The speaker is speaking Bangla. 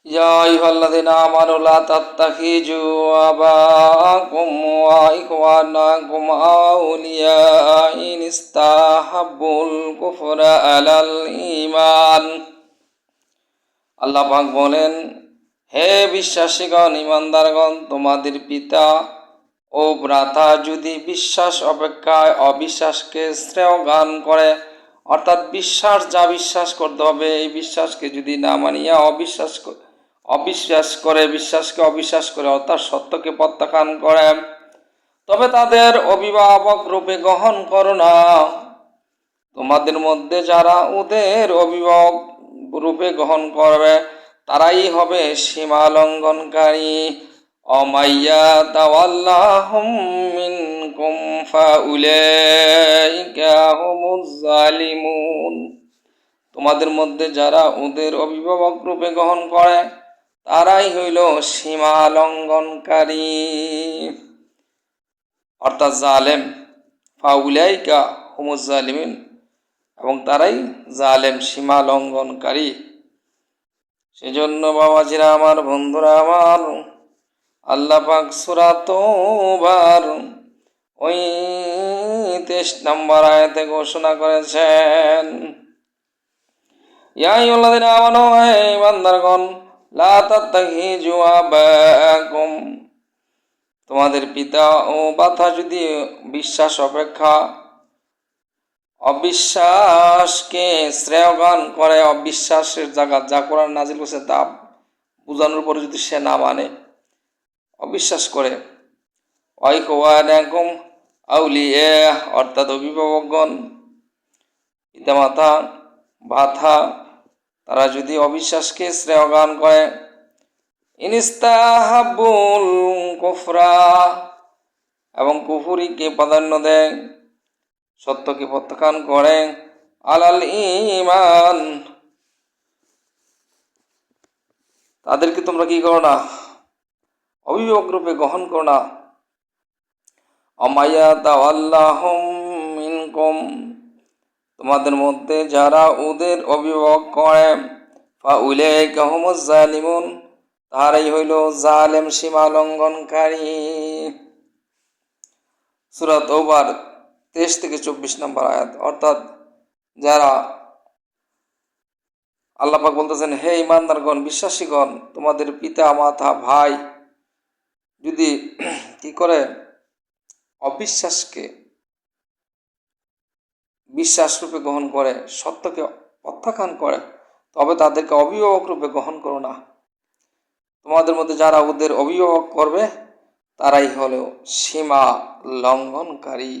ইয়া আইয়ুহাল্লাযীনা আমানু লা তাত্তাখিযু আবাকুম ওয়া ইখওয়ানাকুম আউলিয়া ইন ইস্তাহাব্বুল কুফরা আলাল ঈমান। আল্লাহ পাক বলেন, হে বিশ্বাসীগণ, ঈমানদারগণ, তোমাদের পিতা ও ভ্রাতা যদি বিশ্বাস অপেক্ষায় অবিশ্বাসকে শ্রেয় জ্ঞান করে, অর্থাৎ যা বিশ্বাস করতে হবে এই বিশ্বাসকে যদি না মানিয়া বিশ্বাসকে অবিশ্বাস করে, অর্থাৎ সত্যকে প্রত্যাখ্যান করে, তবে তাদের অভিভাবক রূপে গ্রহণ করো না। তোমাদের মধ্যে যারা ওদের অভিভাবক রূপে গ্রহণ করবে তারাই হবে সীমা লঙ্ঘনকারী। অমাইয়া তাওয়াল্লাহুম মিনকুম ফাউলাইকা হুমুজ জালিমুন। তোমাদের মধ্যে যারা ওদের অভিভাবক রূপে গ্রহণ করে তারাই হইল সীমা লঙ্ঘনকারী, অর্থাৎ জালেম। ফাউলাইকা হুমুজ জালিমিন, এবং তারাই জালেম, সীমা লঙ্ঘনকারী। সেজন্য বাবাজিরা আমার, বন্ধুরা আমার, আল্লাহ পাক সূরা তাওবার ওই 23 নম্বর আয়াতে ঘোষণা করেছেন, ইয়া আইয়ুহাল্লাযীনা আমানু, হে ঈমানদারগণ, লা তাত্তাখিযু আবাকুম, তোমাদের পিতা ও মাতা যদি বিশ্বাস অপেক্ষা অবিশ্বাসকে শ্রেয়গান করে, অবিশ্বাসের জায়গা যা কোরআন নাজিল করছে তা বোঝানোর পরে যদি সে না মানে, অবিশ্বাস করে, ওয়াইখওয়ানাকুম আউলিয়া, অর্থাৎ অভিভাবকগণ, পিতামাতা, ভাতা, তারা যদি অবিশ্বাসকে শ্রেয়গান করে, ইনিস্তাহাব্বুল কুফরা, এবং কুফরিকে প্রাধান্য দেয়, সত্যকে প্রত্যাখ্যান করে, আলাল ঈমান, তাদেরকে তোমরা কি করো না, অভিভাবক রূপে গ্রহণ করো না। অমাইয়া তাওয়াল্লাহুম মিনকুম, তোমাদের মধ্যে যারা ওদের অভিভাবক করে, ফাউলাইকা হুমুজ জালিমুন, তারাই হইল জালেম, সীমা লঙ্ঘনকারী। সূরা তাওবার 23 থেকে 24 নম্বর আয়াত। অর্থাৎ যারা, আল্লাহ পাক বলতেছেন, হে ঈমানদারগণ, বিশ্বাসীগণ, তোমাদের পিতা মাতা ভাই যদি কি করে, অবিশ্বাসকে বিশ্বাস রূপে গ্রহণ করে, সত্যকে প্রত্যাখ্যান করে, তবে তাদেরকে অভিভাবক রূপে গ্রহণ করো না। তোমাদের মধ্যে যারা ওদের অভিভাবক করবে তারাই হলো সীমা লঙ্ঘনকারী।